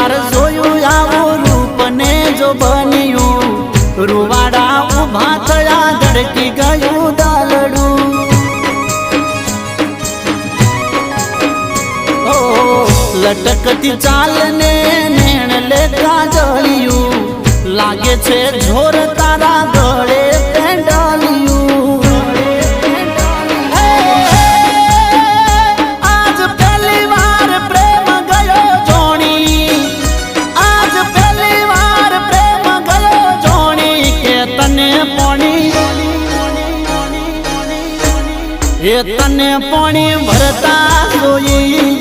વાર જોયું આવું રૂપ ને જો બન્યું રૂવાડા ઉભા થયા ધડકી ગયું દાલડું લટકતી ચાલ ને નેણ લેતા જળિયું લાગે છે જોર તારા ગળે પેંડાલિયું આજ પહેલી વાર પ્રેમ ગયો જોણી આજ પહેલી વાર પ્રેમ ગયો જોણી કે તને પોણી એ તને પોણી ભરતા જોઈ